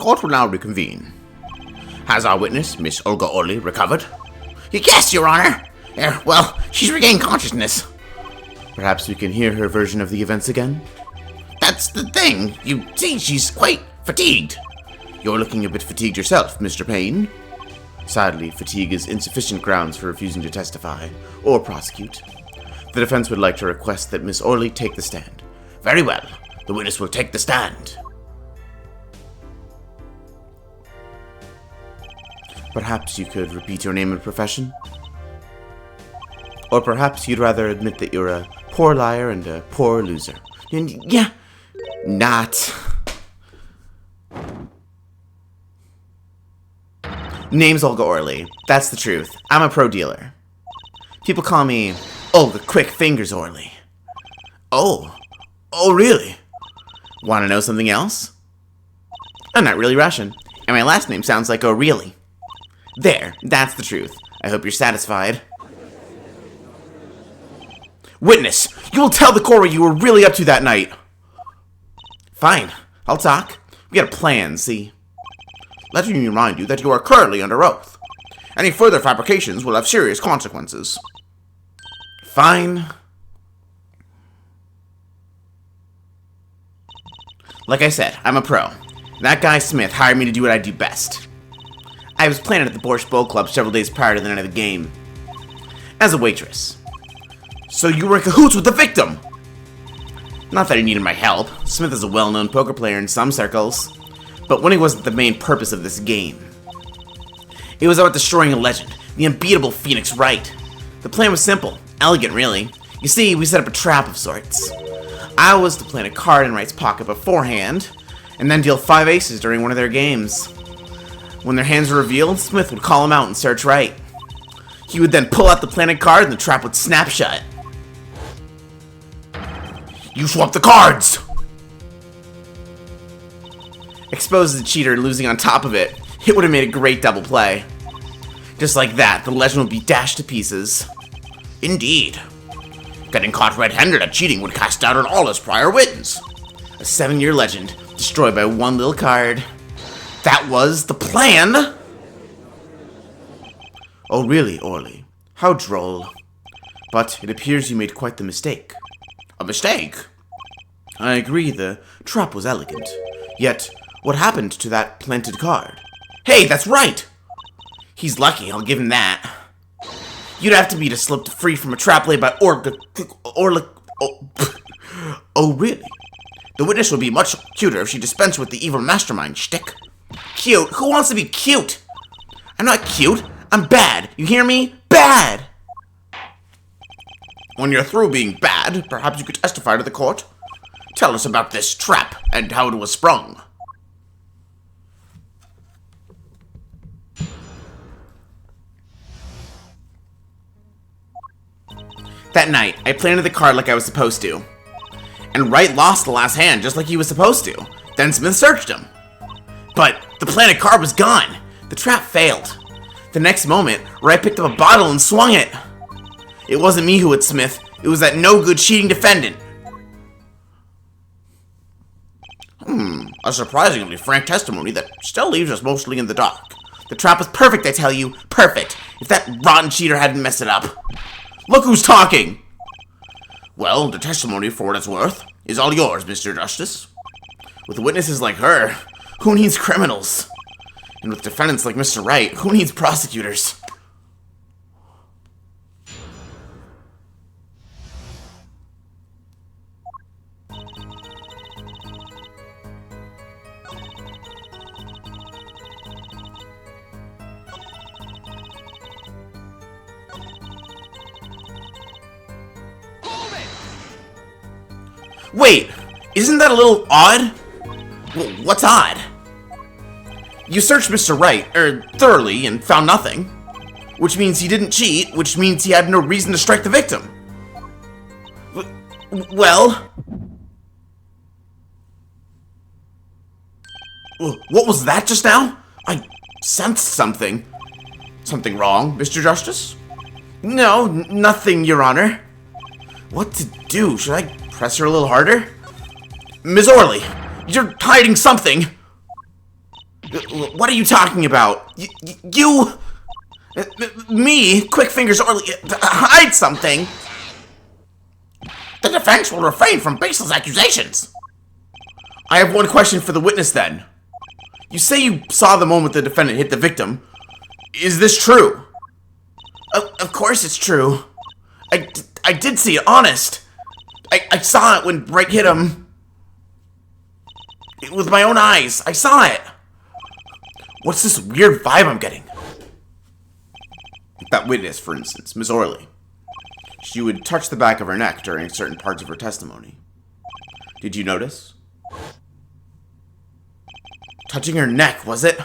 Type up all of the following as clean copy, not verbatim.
court will now reconvene. Has our witness, Miss Olga Orley, recovered? Yes, Your Honor. Well, she's regained consciousness. Perhaps we can hear her version of the events again? That's the thing. You see, she's quite fatigued. You're looking a bit fatigued yourself, Mr. Payne. Sadly, fatigue is insufficient grounds for refusing to testify or prosecute. The defense would like to request that Miss Orley take the stand. Very well. The witness will take the stand. Perhaps you could repeat your name and profession? Or perhaps you'd rather admit that you're a poor liar and a poor loser. Yeah, not. Name's Olga Orley. That's the truth. I'm a pro dealer. People call me Olga Quick Fingers Orley. Oh, really? Want to know something else? I'm not really Russian, and my last name sounds like O'Reilly. There, that's the truth. I hope you're satisfied. Witness, you will tell the court what you were really up to that night. Fine, I'll talk. We got a plan, see? Let me remind you that you are currently under oath. Any further fabrications will have serious consequences. Fine. Like I said, I'm a pro. That guy Smith hired me to do what I do best. I was planted at the Borscht Bowl Club several days prior to the night of the game. As a waitress. So you were in cahoots with the victim! Not that he needed my help. Smith is a well-known poker player in some circles. But winning wasn't the main purpose of this game. It was about destroying a legend, the unbeatable Phoenix Wright. The plan was simple, elegant really. You see, we set up a trap of sorts. I was to plant a card in Wright's pocket beforehand, and then deal 5 aces during one of their games. When their hands were revealed, Smith would call him out and search Wright. He would then pull out the planted card and the trap would snap shut. You swapped the cards! Exposed as a cheater and losing on top of it, it would have made a great double play. Just like that, the legend would be dashed to pieces. Indeed. Getting caught red-handed at cheating would cast doubt on all his prior wins. A 7-year legend, destroyed by one little card. That was the plan! Oh really, Orley? How droll. But it appears you made quite the mistake. A mistake? I agree, the trap was elegant. Yet, what happened to that planted card? Hey, that's right! He's lucky, I'll give him that. You'd have to be to slip free from a trap laid by oh, really? The witness would be much cuter if she dispensed with the evil mastermind shtick. Cute? Who wants to be cute? I'm not cute. I'm bad. You hear me? Bad! When you're through being bad, perhaps you could testify to the court. Tell us about this trap and how it was sprung. That night, I planted the card like I was supposed to. And Wright lost the last hand just like he was supposed to. Then Smith searched him. But the planted card was gone. The trap failed. The next moment, Wright picked up a bottle and swung it. It wasn't me who hit Smith. It was that no-good cheating defendant. A surprisingly frank testimony that still leaves us mostly in the dark. The trap was perfect, I tell you. Perfect. If that rotten cheater hadn't messed it up. Look who's talking! Well, the testimony, for what it's worth, is all yours, Mr. Justice. With witnesses like her, who needs criminals? And with defendants like Mr. Wright, who needs prosecutors? Wait, isn't that a little odd? What's odd? You searched Mr. Wright, thoroughly, and found nothing. Which means he didn't cheat, which means he had no reason to strike the victim. Well... What was that just now? I sensed something. Something wrong, Mr. Justice? No, nothing, Your Honor. What to do? Should I press her a little harder? Miss Orley, you're hiding something! What are you talking about? You... Me, Quick Fingers Orly, hide something. The defense will refrain from baseless accusations. I have one question for the witness then. You say you saw the moment the defendant hit the victim. Is this true? Of course it's true. I did see it, honest. I saw it when Bright hit him. With my own eyes. I saw it. What's this weird vibe I'm getting? That witness, for instance, Miss Orley. She would touch the back of her neck during certain parts of her testimony. Did you notice? Touching her neck, was it?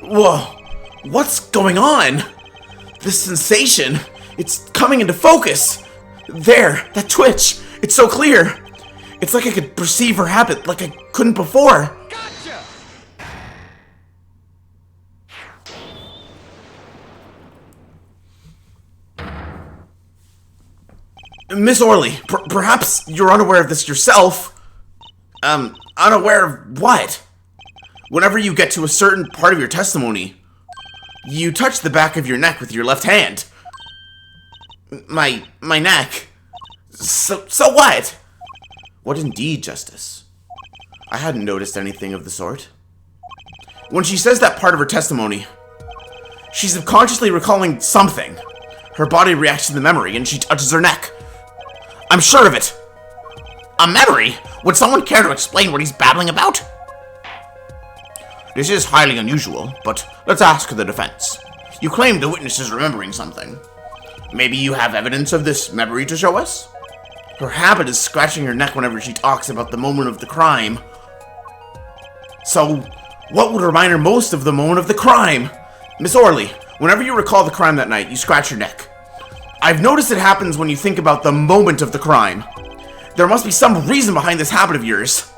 Whoa! What's going on? This sensation, it's coming into focus. There, that twitch, it's so clear. It's like I could perceive her habit like I couldn't before. Gotcha! Miss Orley, perhaps you're unaware of this yourself. Unaware of what? Whenever you get to a certain part of your testimony, you touch the back of your neck with your left hand. My neck. So what? What indeed, Justice? I hadn't noticed anything of the sort. When she says that part of her testimony, she's subconsciously recalling something. Her body reacts to the memory and she touches her neck. I'm sure of it. A memory? Would someone care to explain what he's babbling about? This is highly unusual, but let's ask the defense. You claim the witness is remembering something. Maybe you have evidence of this memory to show us? Her habit is scratching her neck whenever she talks about the moment of the crime. So, what would remind her most of the moment of the crime? Miss Orley, whenever you recall the crime that night, you scratch your neck. I've noticed it happens when you think about the moment of the crime. There must be some reason behind this habit of yours.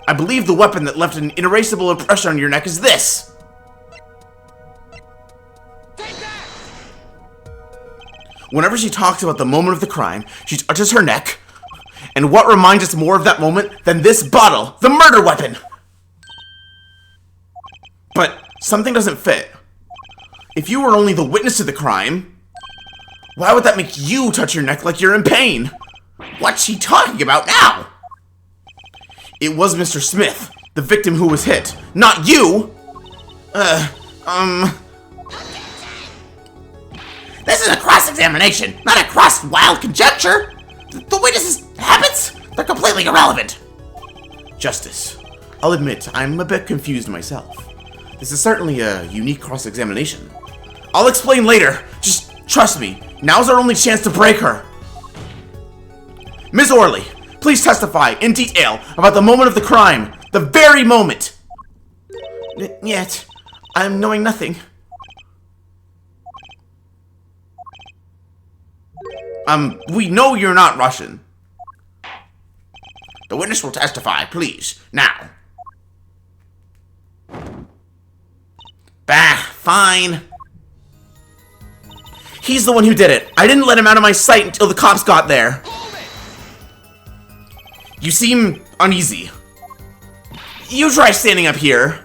I believe the weapon that left an inerasable impression on your neck is this. Take that! Whenever she talks about the moment of the crime, she touches her neck. And what reminds us more of that moment than this bottle, the murder weapon? But something doesn't fit. If you were only the witness to the crime, why would that make you touch your neck like you're in pain? What's she talking about now? It was Mr. Smith, the victim who was hit, not you! This is a cross-examination, not a cross-wild conjecture! The witness's habits? They're completely irrelevant! Justice, I'll admit, I'm a bit confused myself. This is certainly a unique cross-examination. I'll explain later, just trust me, now's our only chance to break her. Ms. Orley, please testify in detail about the moment of the crime. The very moment. Yet, I'm knowing nothing. We know you're not Russian. The witness will testify, please, now. Bah, fine. He's the one who did it. I didn't let him out of my sight until the cops got there. You seem uneasy. You try standing up here.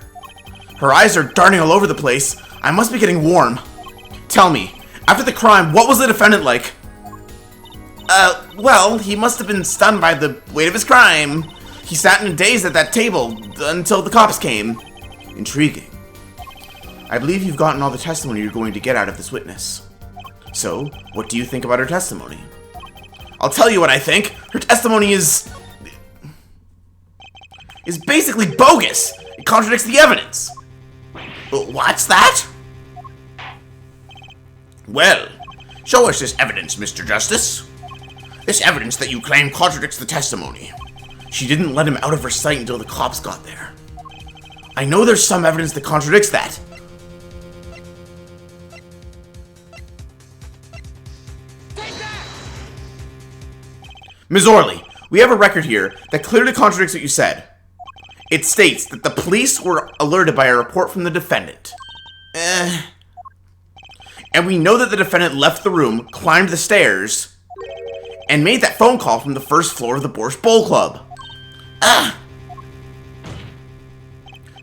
Her eyes are darting all over the place. I must be getting warm. Tell me, after the crime, what was the defendant like? Well, he must have been stunned by the weight of his crime. He sat in a daze at that table until the cops came. Intriguing. I believe you've gotten all the testimony you're going to get out of this witness. So, what do you think about her testimony? I'll tell you what I think. Her testimony is basically bogus. It contradicts the evidence. What's that? Well, show us this evidence, Mr. Justice. This evidence that you claim contradicts the testimony. She didn't let him out of her sight until the cops got there. I know there's some evidence that contradicts that. Ms. Orley, we have a record here that clearly contradicts what you said. It states that the police were alerted by a report from the defendant. And we know that the defendant left the room, climbed the stairs, and made that phone call from the first floor of the Borscht Bowl Club. Ah!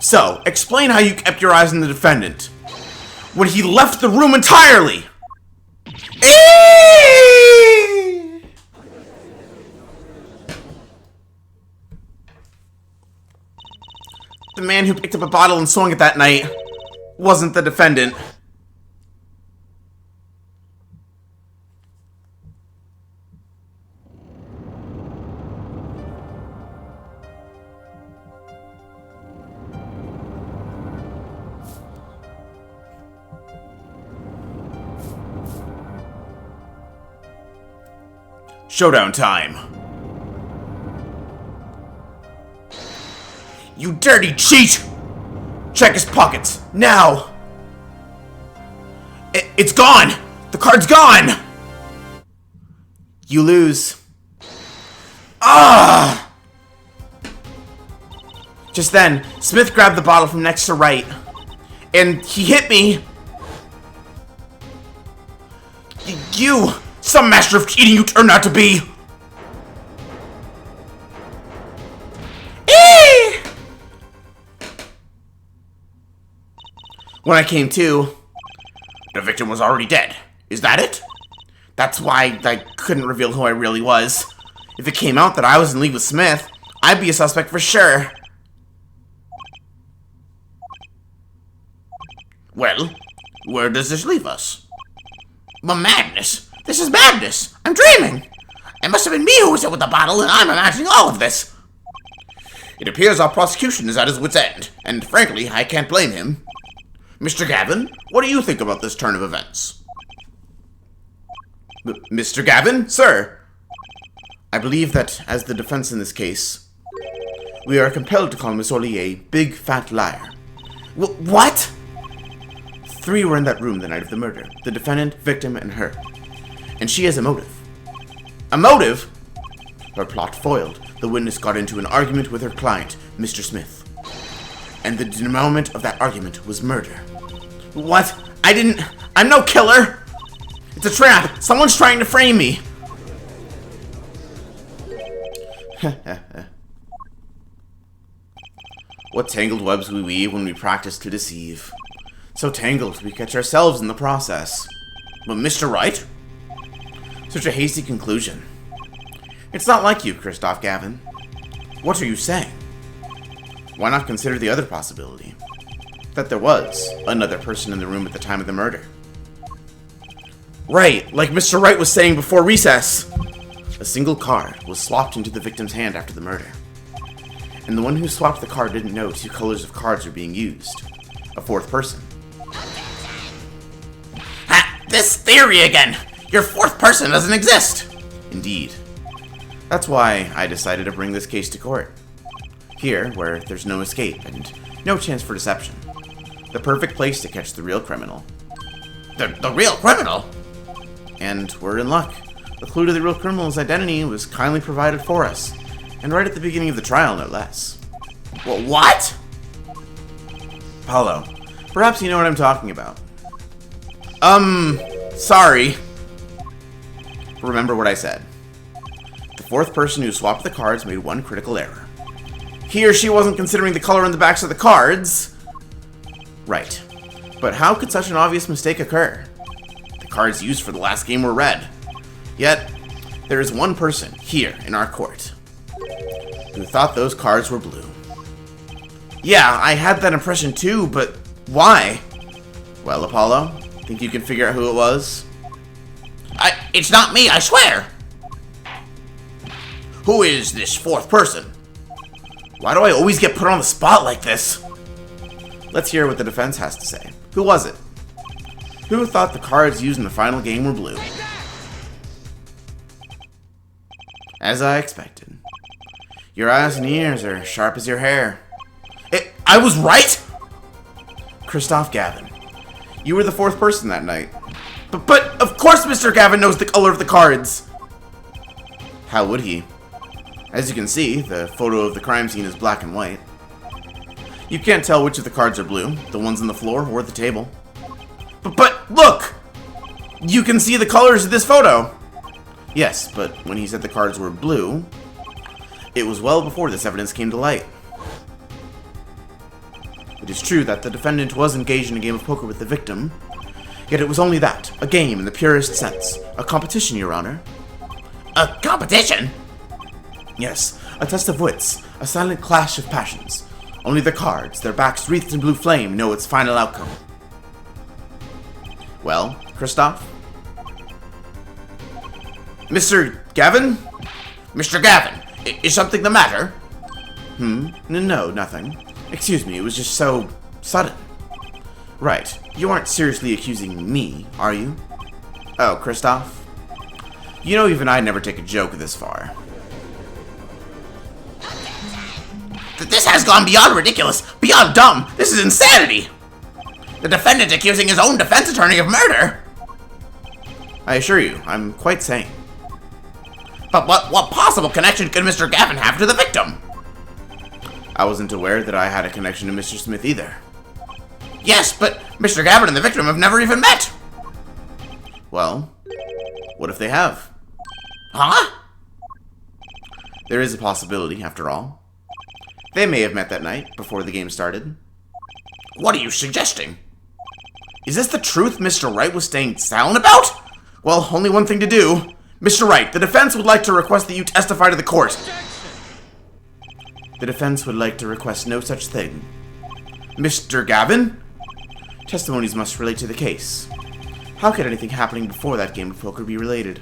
So, explain how you kept your eyes on the defendant when he left the room entirely! The man who picked up a bottle and swung it that night wasn't the defendant. Showdown time. You dirty cheat! Check his pockets, now! It's gone! The card's gone! You lose. Ah! Just then, Smith grabbed the bottle from next to right, and he hit me. You, some master of cheating you turned out to be! When I came to, the victim was already dead. Is that it? That's why I couldn't reveal who I really was. If it came out that I was in league with Smith, I'd be a suspect for sure. Well, where does this leave us? Madness! This is madness! I'm dreaming! It must have been me who was hit with the bottle, and I'm imagining all of this. It appears our prosecution is at his wit's end, and frankly, I can't blame him. Mr. Gavin, what do you think about this turn of events? Mr. Gavin, sir? I believe that, as the defense in this case, we are compelled to call Miss Orly a big, fat liar. What? 3 were in that room the night of the murder. The defendant, victim, and her. And she has a motive. A motive? Her plot foiled. The witness got into an argument with her client, Mr. Smith. And the denouement of that argument was murder. What? I'm no killer! It's a trap! Someone's trying to frame me! What tangled webs we weave when we practice to deceive. So tangled, we catch ourselves in the process. But Mr. Wright? Such a hasty conclusion. It's not like you, Christoph Gavin. What are you saying? Why not consider the other possibility? That there was another person in the room at the time of the murder. Right, like Mr. Wright was saying before recess. A single card was swapped into the victim's hand after the murder. And the one who swapped the card didn't know 2 colors of cards were being used. A 4th person. Ha! This theory again! Your 4th person doesn't exist! Indeed. That's why I decided to bring this case to court. Here, where there's no escape and no chance for deception. The perfect place to catch the real criminal. The real criminal? And we're in luck. The clue to the real criminal's identity was kindly provided for us. And right at the beginning of the trial, no less. Well, what? Paulo, perhaps you know what I'm talking about. Sorry. Remember what I said. The 4th person who swapped the cards made one critical error. He or she wasn't considering the color on the backs of the cards. Right. But how could such an obvious mistake occur? The cards used for the last game were red. Yet, there is one person here in our court who thought those cards were blue. Yeah, I had that impression too, but why? Well, Apollo, think you can figure out who it was? It's not me, I swear! Who is this 4th person? Why do I always get put on the spot like this? Let's hear what the defense has to say. Who was it? Who thought the cards used in the final game were blue? As I expected. Your eyes and ears are sharp as your hair. I was right? Christoph Gavin. You were the 4th person that night. But of course Mr. Gavin knows the color of the cards! How would he? As you can see, the photo of the crime scene is black and white. You can't tell which of the cards are blue, the ones on the floor or the table. But look! You can see the colors of this photo! Yes, but when he said the cards were blue, it was well before this evidence came to light. It is true that the defendant was engaged in a game of poker with the victim, yet it was only that, a game in the purest sense. A competition, Your Honor. A competition? Yes, a test of wits, a silent clash of passions. Only the cards, their backs wreathed in blue flame, know its final outcome. Well, Christoph? Mr. Gavin? Mr. Gavin, is something the matter? No, nothing. Excuse me, it was just so sudden. Right, you aren't seriously accusing me, are you? Oh, Christoph? You know even I'd never take a joke this far. This has gone beyond ridiculous, beyond dumb. This is insanity. The defendant accusing his own defense attorney of murder. I assure you, I'm quite sane. But what possible connection could Mr. Gavin have to the victim? I wasn't aware that I had a connection to Mr. Smith either. Yes, but Mr. Gavin and the victim have never even met. Well, what if they have? Huh? There is a possibility, after all. They may have met that night, before the game started. What are you suggesting? Is this the truth Mr. Wright was staying silent about? Well, only one thing to do. Mr. Wright, the defense would like to request that you testify to the court. The defense would like to request no such thing. Mr. Gavin? Testimonies must relate to the case. How could anything happening before that game of poker be related?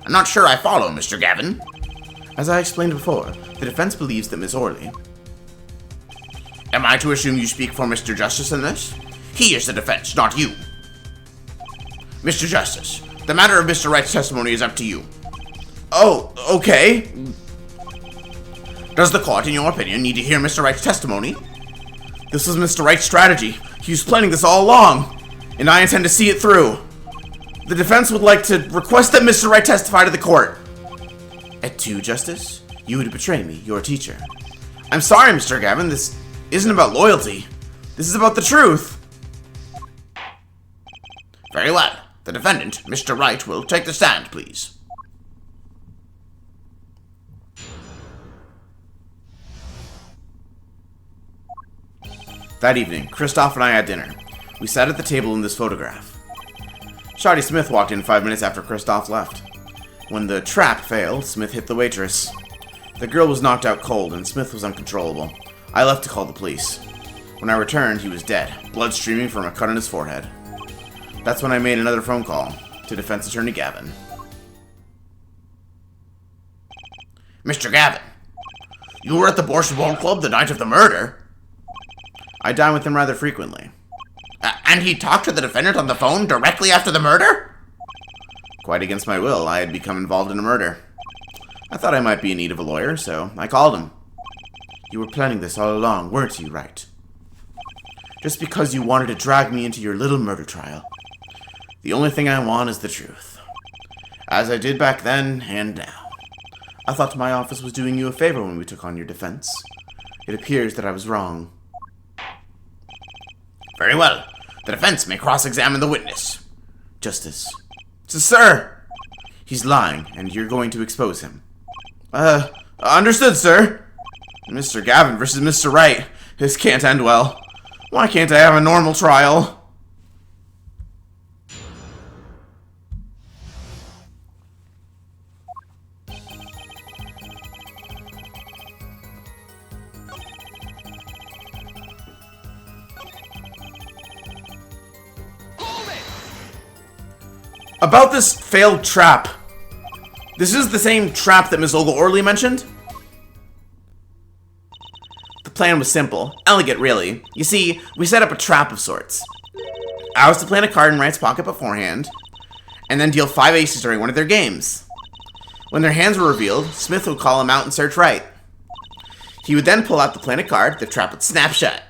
I'm not sure I follow, Mr. Gavin. As I explained before, the defense believes that Miss Orley... Am I to assume you speak for Mr. Justice in this? He is the defense, not you. Mr. Justice, the matter of Mr. Wright's testimony is up to you. Oh, okay. Does the court, in your opinion, need to hear Mr. Wright's testimony? This was Mr. Wright's strategy. He was planning this all along, and I intend to see it through. The defense would like to request that Mr. Wright testify to the court. At 2, Justice, you would betray me, your teacher. I'm sorry, Mr. Gavin, this isn't about loyalty. This is about the truth. Very well. The defendant, Mr. Wright, will take the stand, please. That evening, Christoph and I had dinner. We sat at the table in this photograph. Shoddy Smith walked in 5 minutes after Christoph left. When the trap failed, Smith hit the waitress. The girl was knocked out cold, and Smith was uncontrollable. I left to call the police. When I returned, he was dead, blood streaming from a cut on his forehead. That's when I made another phone call to defense attorney Gavin. Mr. Gavin, you were at the Borscht Club the night of the murder. I dine with him rather frequently. And he talked to the defendant on the phone directly after the murder? Quite against my will, I had become involved in a murder. I thought I might be in need of a lawyer, so I called him. You were planning this all along, weren't you, Wright? Just because you wanted to drag me into your little murder trial. The only thing I want is the truth. As I did back then, and now. I thought my office was doing you a favor when we took on your defense. It appears that I was wrong. Very well. The defense may cross-examine the witness. Justice. Sir! He's lying, and you're going to expose him. Understood, sir. Mr. Gavin versus Mr. Wright. This can't end well. Why can't I have a normal trial? About this failed trap. This is the same trap that Miss Olga Orley mentioned? The plan was simple. Elegant, really. You see, we set up a trap of sorts. I was to plant a card in Wright's pocket beforehand, and then deal 5 aces during one of their games. When their hands were revealed, Smith would call him out and search Wright. He would then pull out the planted card, the trap would snap shut.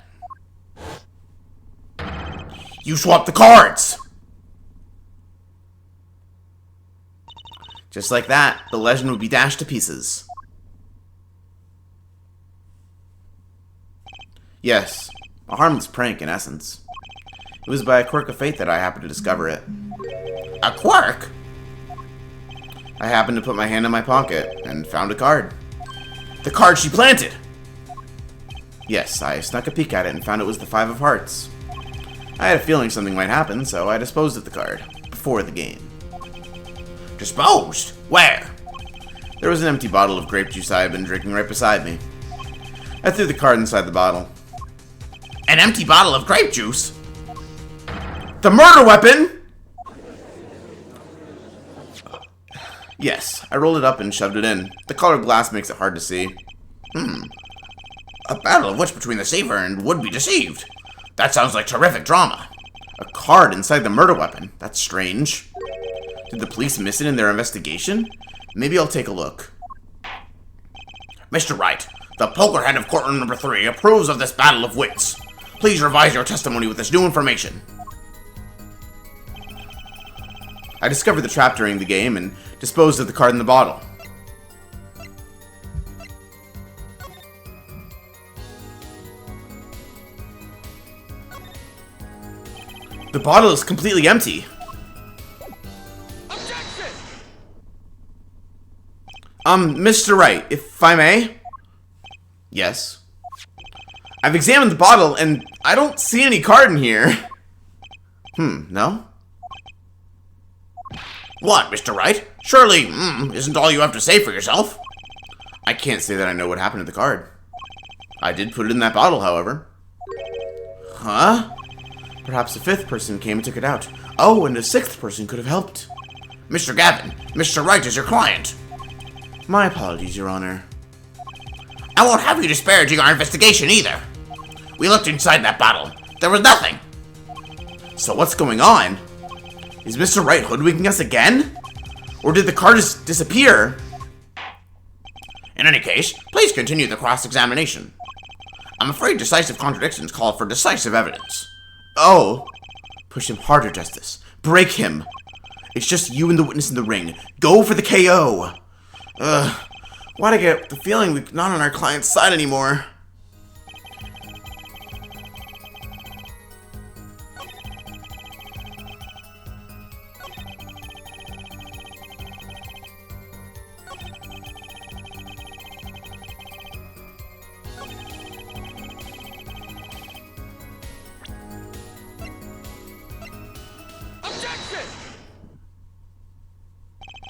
You swapped the cards! Just like that, the legend would be dashed to pieces. Yes, a harmless prank in essence. It was by a quirk of fate that I happened to discover it. A quirk? I happened to put my hand in my pocket and found a card. The card she planted! Yes, I snuck a peek at it and found it was the 5 of Hearts. I had a feeling something might happen, so I disposed of the card before the game. Disposed? Where? There was an empty bottle of grape juice I had been drinking right beside me. I threw the card inside the bottle. An empty bottle of grape juice? The murder weapon! Yes, I rolled it up and shoved it in. The colored glass makes it hard to see. A battle of wits between the deceiver and would-be deceived. That sounds like terrific drama. A card inside the murder weapon? That's strange. Did the police miss it in their investigation? Maybe I'll take a look. Mr. Wright, the poker head of courtroom number 3 approves of this battle of wits. Please revise your testimony with this new information. I discovered the trap during the game and disposed of the card in the bottle. The bottle is completely empty. Objection! Mr. Wright, if I may? Yes. I've examined the bottle and I don't see any card in here. No? What, Mr. Wright? Surely, isn't all you have to say for yourself? I can't say that I know what happened to the card. I did put it in that bottle, however. Huh? Perhaps a 5th person came and took it out. Oh, and a 6th person could have helped. Mr. Gavin, Mr. Wright is your client. My apologies, Your Honor. I won't have you disparaging our investigation either. We looked inside that bottle. There was nothing. So what's going on? Is Mr. Wright hoodwinking us again? Or did the card just disappear? In any case, please continue the cross-examination. I'm afraid decisive contradictions call for decisive evidence. Oh. Push him harder, Justice. Break him. It's just you and the witness in the ring. Go for the KO. Why'd I get the feeling we're not on our client's side anymore?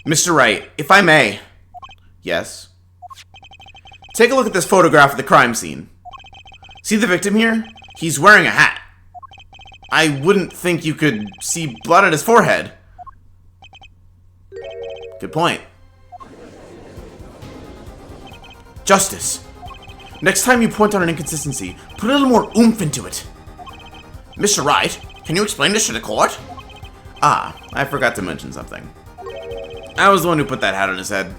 Mr. Wright, if I may. Yes? Take a look at this photograph of the crime scene. See the victim here? He's wearing a hat. I wouldn't think you could see blood on his forehead. Good point. Justice. Next time you point out an inconsistency, put a little more oomph into it. Mr. Wright, can you explain this to the court? Ah, I forgot to mention something. I was the one who put that hat on his head.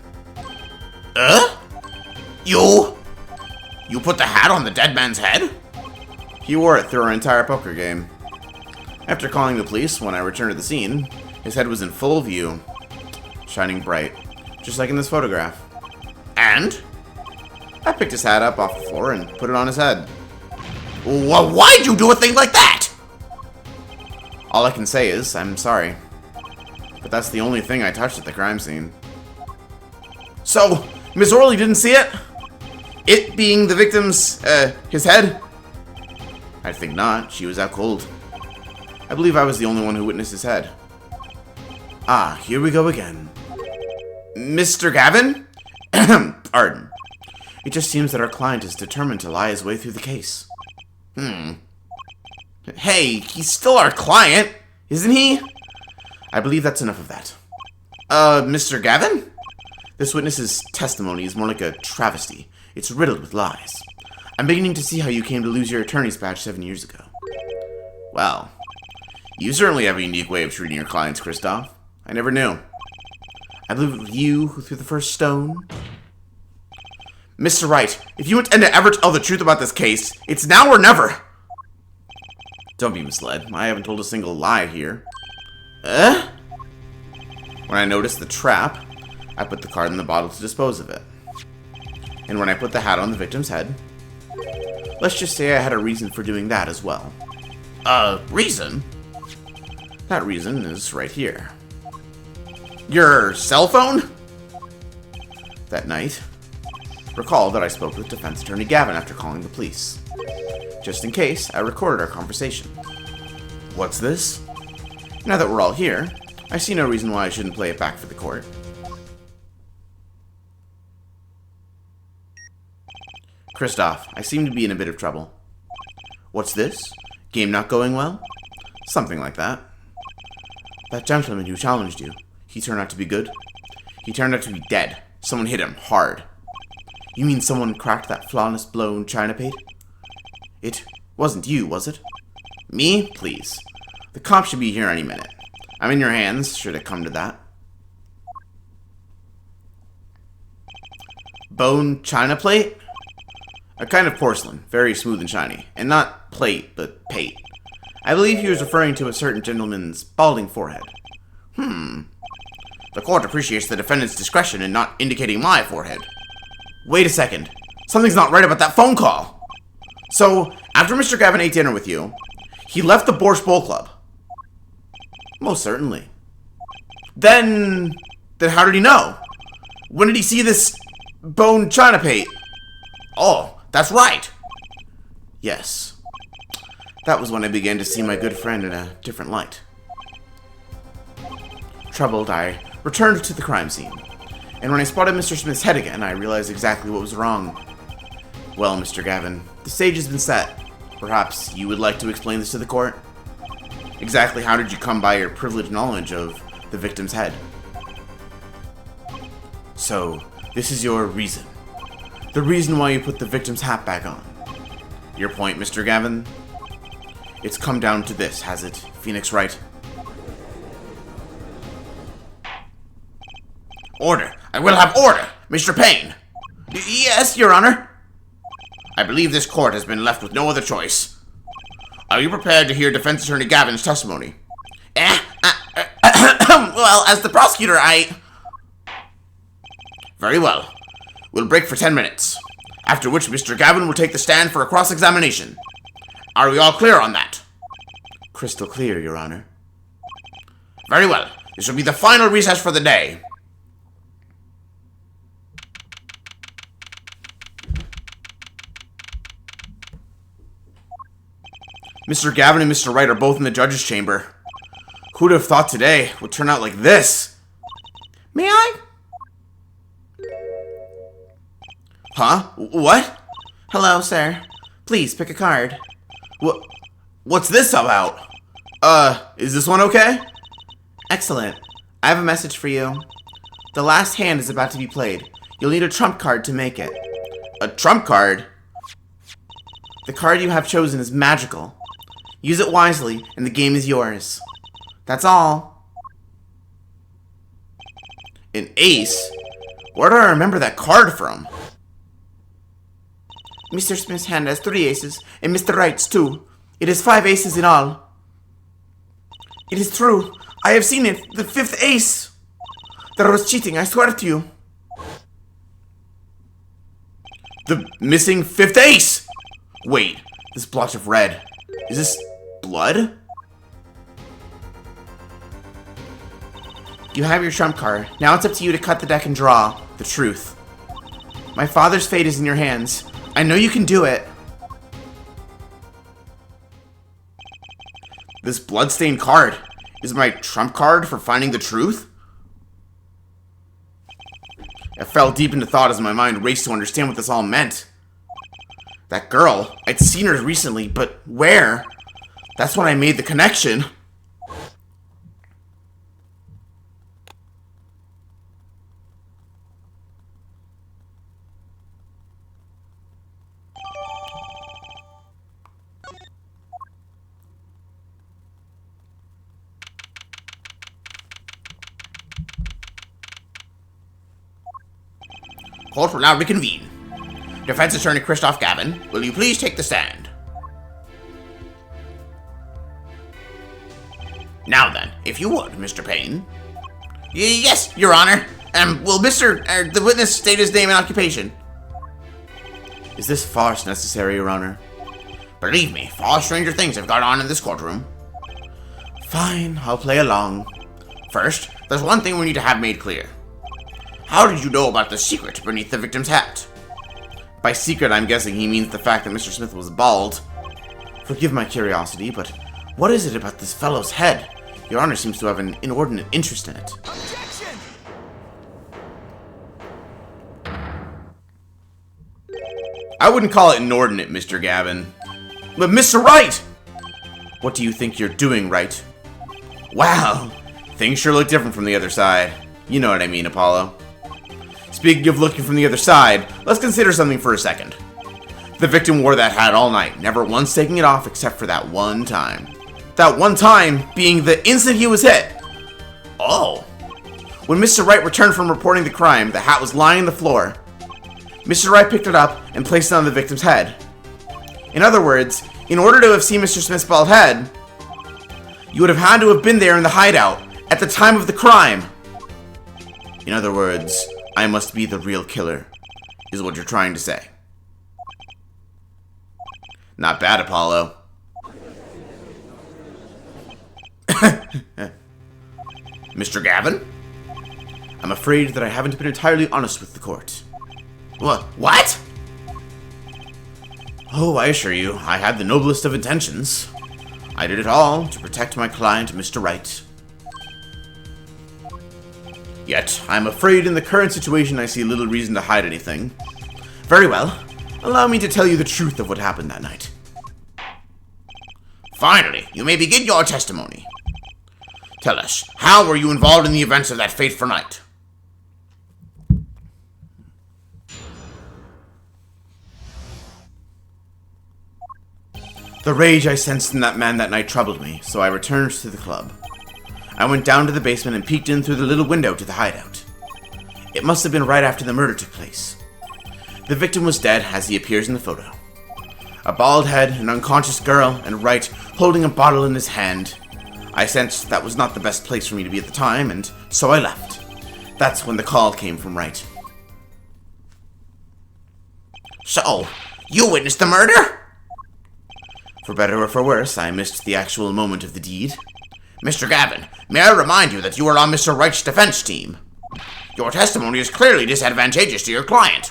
You put the hat on the dead man's head? He wore it through our entire poker game. After calling the police, when I returned to the scene, his head was in full view, shining bright, just like in this photograph. And? I picked his hat up off the floor and put it on his head. Well, why'd you do a thing like that? All I can say is, I'm sorry. But that's the only thing I touched at the crime scene. So, Ms. Orley didn't see it? It being the victim's, his head? I think not. She was out cold. I believe I was the only one who witnessed his head. Ah, here we go again. Mr. Gavin? Pardon. It just seems that our client is determined to lie his way through the case. Hey, he's still our client, isn't he? I believe that's enough of that. Mr. Gavin? This witness's testimony is more like a travesty. It's riddled with lies. I'm beginning to see how you came to lose your attorney's badge 7 years ago. Well, you certainly have a unique way of treating your clients, Kristoff. I never knew. I believe it was you who threw the first stone. Mr. Wright, if you intend to ever tell the truth about this case, it's now or never. Don't be misled. I haven't told a single lie here. When I noticed the trap, I put the card in the bottle to dispose of it. And when I put the hat on the victim's head, let's just say I had a reason for doing that as well. Reason? That reason is right here. Your cell phone? That night, recall that I spoke with Defense Attorney Gavin after calling the police. Just in case, I recorded our conversation. What's this? Now that we're all here, I see no reason why I shouldn't play it back for the court. Kristoff, I seem to be in a bit of trouble. What's this? Game not going well? Something like that. That gentleman who challenged you, he turned out to be good? He turned out to be dead. Someone hit him hard. You mean someone cracked that flawless blown china plate? It wasn't you, was it? Me? Please. The cops should be here any minute. I'm in your hands, should it come to that. Bone china plate? A kind of porcelain, very smooth and shiny. And not plate, but pate. I believe he was referring to a certain gentleman's balding forehead. The court appreciates the defendant's discretion in not indicating my forehead. Wait a second. Something's not right about that phone call. So, after Mr. Gavin ate dinner with you, he left the Borscht Bowl Club. Most certainly. Then how did he know? When did he see this bone china plate? Oh, that's right. Yes. That was when I began to see my good friend in a different light. Troubled, I returned to the crime scene. And when I spotted Mr. Smith's head again, I realized exactly what was wrong. Well, Mr. Gavin, the stage has been set. Perhaps you would like to explain this to the court? Exactly how did you come by your privileged knowledge of the victim's head? So, this is your reason. The reason why you put the victim's hat back on. Your point, Mr. Gavin? It's come down to this, has it, Phoenix Wright? Order. I will have order, Mr. Payne. Yes, Your Honor. I believe this court has been left with no other choice. Are you prepared to hear Defense Attorney Gavin's testimony? Well, as the prosecutor, Very well. We'll break for 10 minutes, after which Mr. Gavin will take the stand for a cross-examination. Are we all clear on that? Crystal clear, Your Honor. Very well. This will be the final recess for the day. Mr. Gavin and Mr. Wright are both in the judge's chamber. Who'd have thought today would turn out like this? May I? Huh? What? Hello, sir. Please, pick a card. What's this about? Is this one okay? Excellent. I have a message for you. The last hand is about to be played. You'll need a trump card to make it. A trump card? The card you have chosen is magical. Use it wisely, and the game is yours. That's all. An ace? Where do I remember that card from? Mr. Smith's hand has 3 aces, and Mr. Wright's 2. It is 5 aces in all. It is true. I have seen it. The 5th ace. There was cheating, I swear to you. The missing 5th ace! Wait, this blotch of red. Is this blood? You have your trump card. Now it's up to you to cut the deck and draw the truth. My father's fate is in your hands. I know you can do it. This bloodstained card is my trump card for finding the truth? I fell deep into thought as my mind raced to understand what this all meant. That girl, I'd seen her recently, but where? That's when I made the connection. Court will now reconvene. Defense Attorney Christoph Gavin, will you please take the stand? Now then, if you would, Mr. Payne. Yes, Your Honor. Will the witness state his name and occupation? Is this farce necessary, Your Honor? Believe me, far stranger things have gone on in this courtroom. Fine, I'll play along. First, there's one thing we need to have made clear. How did you know about the secret beneath the victim's hat? By secret, I'm guessing he means the fact that Mr. Smith was bald. Forgive my curiosity, but what is it about this fellow's head? Your Honor seems to have an inordinate interest in it. Objection! I wouldn't call it inordinate, Mr. Gavin. But Mr. Wright! What do you think you're doing, Wright? Wow, things sure look different from the other side. You know what I mean, Apollo. Speaking of looking from the other side, let's consider something for a second. The victim wore that hat all night, never once taking it off except for that one time. That one time being the instant he was hit. Oh. When Mr. Wright returned from reporting the crime, the hat was lying on the floor. Mr. Wright picked it up and placed it on the victim's head. In other words, in order to have seen Mr. Smith's bald head, you would have had to have been there in the hideout at the time of the crime. In other words, I must be the real killer, is what you're trying to say. Not bad, Apollo. Mr. Gavin? I'm afraid that I haven't been entirely honest with the court. What? Oh, I assure you, I had the noblest of intentions. I did it all to protect my client, Mr. Wright. Yet, I'm afraid in the current situation I see little reason to hide anything. Very well. Allow me to tell you the truth of what happened that night. Finally, you may begin your testimony. Tell us, how were you involved in the events of that fateful night? The rage I sensed in that man that night troubled me, so I returned to the club. I went down to the basement and peeked in through the little window to the hideout. It must have been right after the murder took place. The victim was dead, as he appears in the photo. A bald head, an unconscious girl, and Wright holding a bottle in his hand. I sensed that was not the best place for me to be at the time, and so I left. That's when the call came from Wright. So, you witnessed the murder? For better or for worse, I missed the actual moment of the deed. Mr. Gavin, may I remind you that you are on Mr. Wright's defense team? Your testimony is clearly disadvantageous to your client.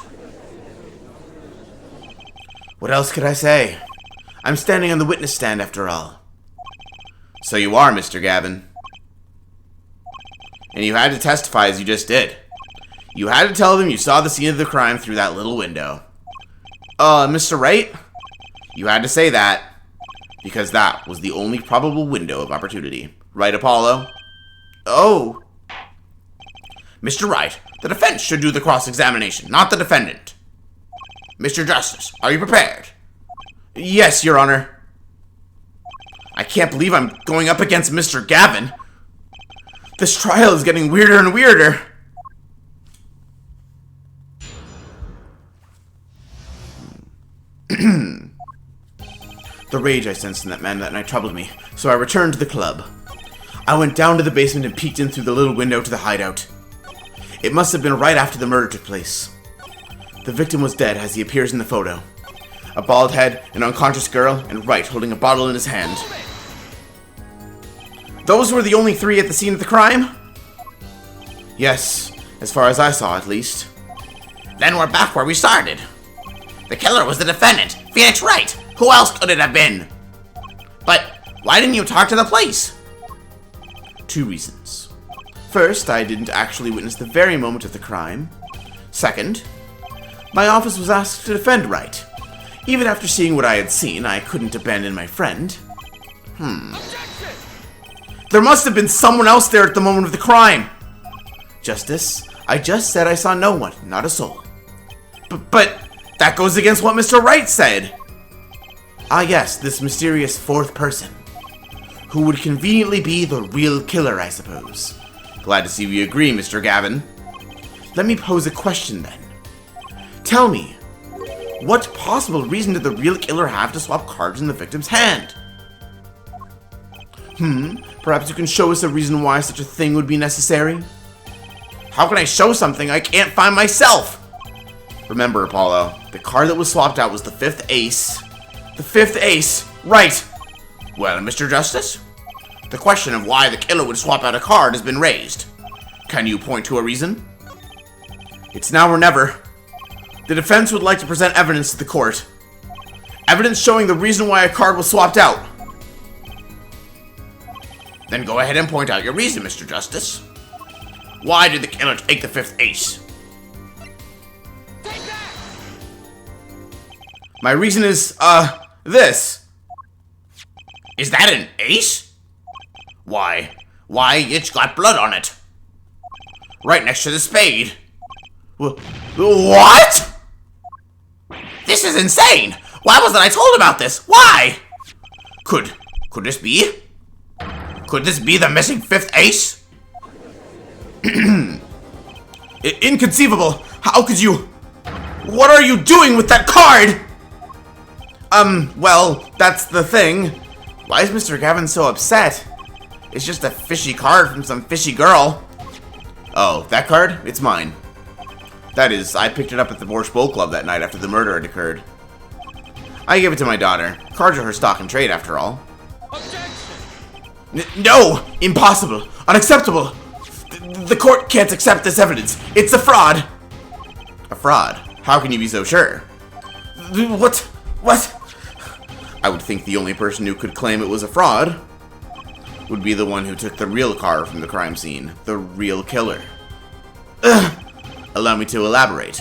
What else could I say? I'm standing on the witness stand after all. So you are, Mr. Gavin. And you had to testify as you just did. You had to tell them you saw the scene of the crime through that little window. Mr. Wright? You had to say that, because that was the only probable window of opportunity. Right, Apollo? Oh. Mr. Wright, the defense should do the cross-examination, not the defendant. Mr. Justice, are you prepared? Yes, Your Honor. I can't believe I'm going up against Mr. Gavin. This trial is getting weirder and weirder. The rage I sensed in that man that night troubled me, so I returned to the club. I went down to the basement and peeked in through the little window to the hideout. It must have been right after the murder took place. The victim was dead, as he appears in the photo. A bald head, an unconscious girl, and Wright holding a bottle in his hand. Those were the only three at the scene of the crime? Yes, as far as I saw, at least. Then we're back where we started. The killer was the defendant, Phoenix Wright. Who else could it have been? But why didn't you talk to the police? 2 reasons. First, I didn't actually witness the very moment of the crime. Second, my office was asked to defend Wright. Even after seeing what I had seen, I couldn't abandon my friend. There must have been someone else there at the moment of the crime. Justice, I just said I saw no one, not a soul. But that goes against what Mr. Wright said. Ah yes, this mysterious fourth person. Who would conveniently be the real killer, I suppose. Glad to see we agree, Mr. Gavin. Let me pose a question then. Tell me, what possible reason did the real killer have to swap cards in the victim's hand? Perhaps you can show us a reason why such a thing would be necessary? How can I show something I can't find myself? Remember, Apollo, the card that was swapped out was the 5th ace, The fifth ace. Right. Well, Mr. Justice, the question of why the killer would swap out a card has been raised. Can you point to a reason? It's now or never. The defense would like to present evidence to the court. Evidence showing the reason why a card was swapped out. Then go ahead and point out your reason, Mr. Justice. Why did the killer take the fifth ace? My reason is, this. Is that an ace? Why, it's got blood on it. Right next to the spade. What? This is insane! Why wasn't I told about this? Why? Could this be? Could this be the missing fifth ace? Inconceivable! How could you? What are you doing with that card? Well, that's the thing. Why is Mr. Gavin so upset? It's just a fishy card from some fishy girl. Oh, that card? It's mine. That is, I picked it up at the Borscht Bowl Club that night after the murder had occurred. I gave it to my daughter. Cards are her stock and trade, after all. No! Impossible! Unacceptable! The court can't accept this evidence. It's a fraud! A fraud? How can you be so sure? What? I would think the only person who could claim it was a fraud would be the one who took the real car from the crime scene. The real killer. Allow me to elaborate.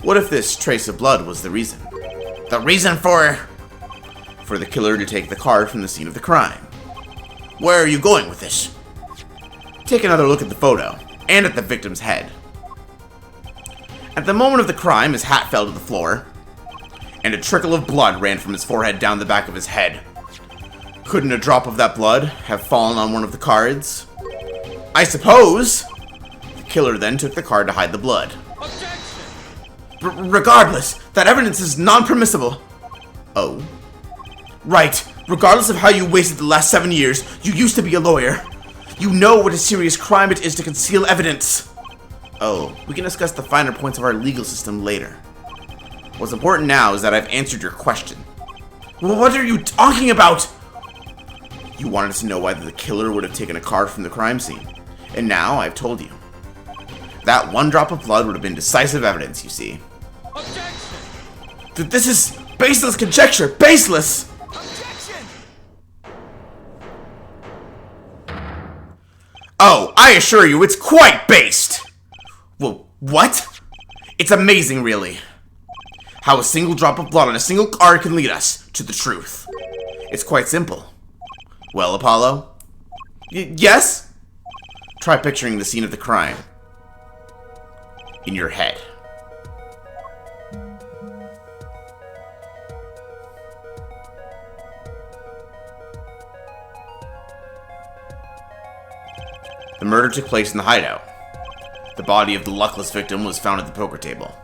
What if this trace of blood was the reason? The reason for the killer to take the card from the scene of the crime. Where are you going with this? Take another look at the photo, and at the victim's head. At the moment of the crime, his hat fell to the floor, and a trickle of blood ran from his forehead down the back of his head. Couldn't a drop of that blood have fallen on one of the cards? I suppose! The killer then took the card to hide the blood. Regardless, that evidence is non-permissible. Oh? Right. Regardless of how you wasted the last 7 years, you used to be a lawyer. You know what a serious crime it is to conceal evidence. Oh, we can discuss the finer points of our legal system later. What's important now is that I've answered your question. What are you talking about? You wanted to know why the killer would have taken a card from the crime scene. And now I've told you. That one drop of blood would have been decisive evidence, you see. Objection! This is baseless conjecture! Baseless! Objection! Oh, I assure you, it's quite based! Well, what? It's amazing, really. How a single drop of blood on a single card can lead us to the truth. It's quite simple. Well, Apollo? Yes? Try picturing the scene of the crime in your head. The murder took place in the hideout. The body of the luckless victim was found at the poker table.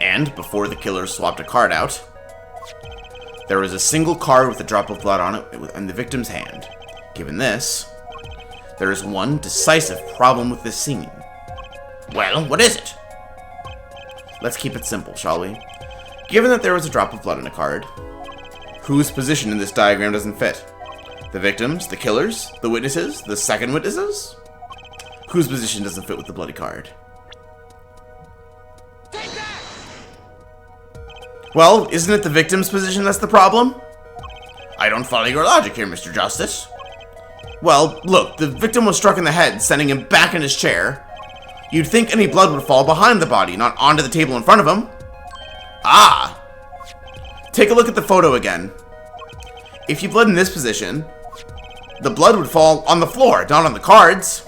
And, before the killer swapped a card out, there was a single card with a drop of blood on it in the victim's hand. Given this, there is one decisive problem with this scene. Well, what is it? Let's keep it simple, shall we? Given that there was a drop of blood in a card, whose position in this diagram doesn't fit? The victims, the killers, the witnesses, the second witnesses? Whose position doesn't fit with the bloody card? Well, isn't it the victim's position that's the problem? I don't follow your logic here, Mr. Justice. Well, look, the victim was struck in the head, sending him back in his chair. You'd think any blood would fall behind the body, not onto the table in front of him. Ah! Take a look at the photo again. If you bled in this position, the blood would fall on the floor, not on the cards.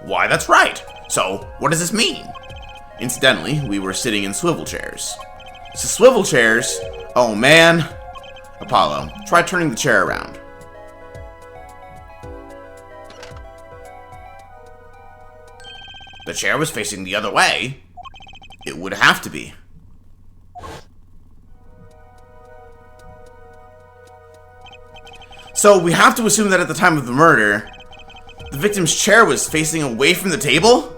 Why, that's right. So, what does this mean? Incidentally, we were sitting in swivel chairs. So swivel chairs? Oh man. Apollo, try turning the chair around. The chair was facing the other way. It would have to be. So we have to assume that at the time of the murder, the victim's chair was facing away from the table?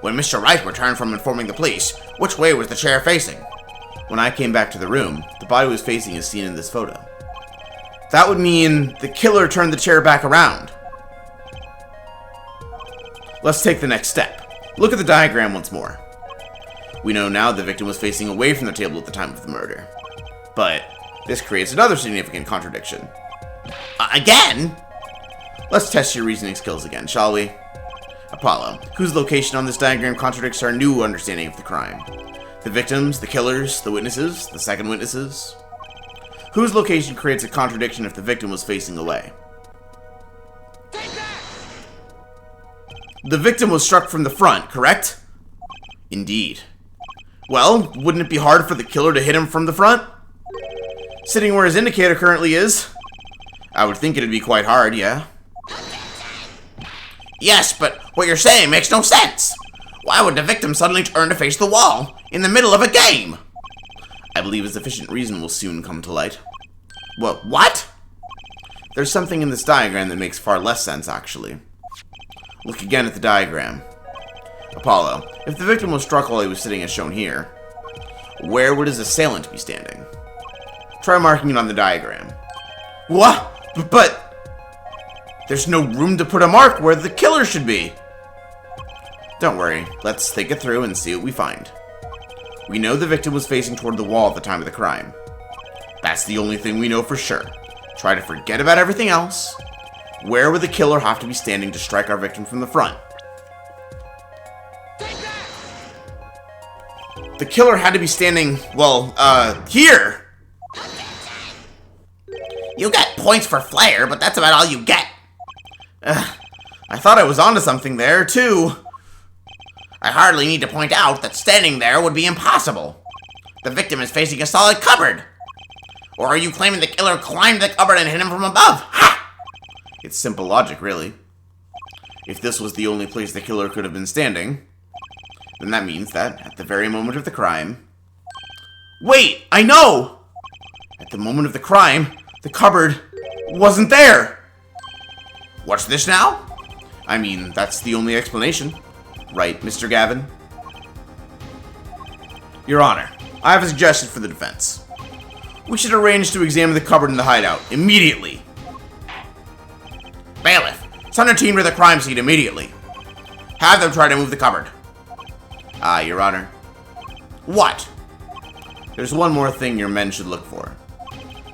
When Mr. Wright returned from informing the police, which way was the chair facing? When I came back to the room, the body was facing as seen in this photo. That would mean the killer turned the chair back around. Let's take the next step. Look at the diagram once more. We know now the victim was facing away from the table at the time of the murder. But this creates another significant contradiction. Again? Let's test your reasoning skills again, shall we? Apollo, whose location on this diagram contradicts our new understanding of the crime? The victims, the killers, the witnesses, the second witnesses? Whose location creates a contradiction if the victim was facing away? The victim was struck from the front, correct? Indeed. Well, wouldn't it be hard for the killer to hit him from the front? Sitting where his indicator currently is? I would think it'd be quite hard, yeah? Yes, but what you're saying makes no sense. Why would the victim suddenly turn to face the wall in the middle of a game? I believe a sufficient reason will soon come to light. What? There's something in this diagram that makes far less sense, actually. Look again at the diagram. Apollo, if the victim was struck while he was sitting as shown here, where would his assailant be standing? Try marking it on the diagram. What? But there's no room to put a mark where the killer should be. Don't worry, let's think it through and see what we find. We know the victim was facing toward the wall at the time of the crime. That's the only thing we know for sure. Try to forget about everything else. Where would the killer have to be standing to strike our victim from the front? The killer had to be standing, here! You get points for flair, but that's about all you get. I thought I was onto something there, too. I hardly need to point out that standing there would be impossible. The victim is facing a solid cupboard. Or are you claiming the killer climbed the cupboard and hit him from above? Ha! It's simple logic, really. If this was the only place the killer could have been standing, then that means that, at the very moment of the crime... Wait! I know! At the moment of the crime, the cupboard wasn't there! What's this now? I mean, that's the only explanation. Right, Mr. Gavin? Your Honor, I have a suggestion for the defense. We should arrange to examine the cupboard in the hideout immediately. Bailiff, send a team to the crime scene immediately. Have them try to move the cupboard. Your Honor. What? There's one more thing your men should look for.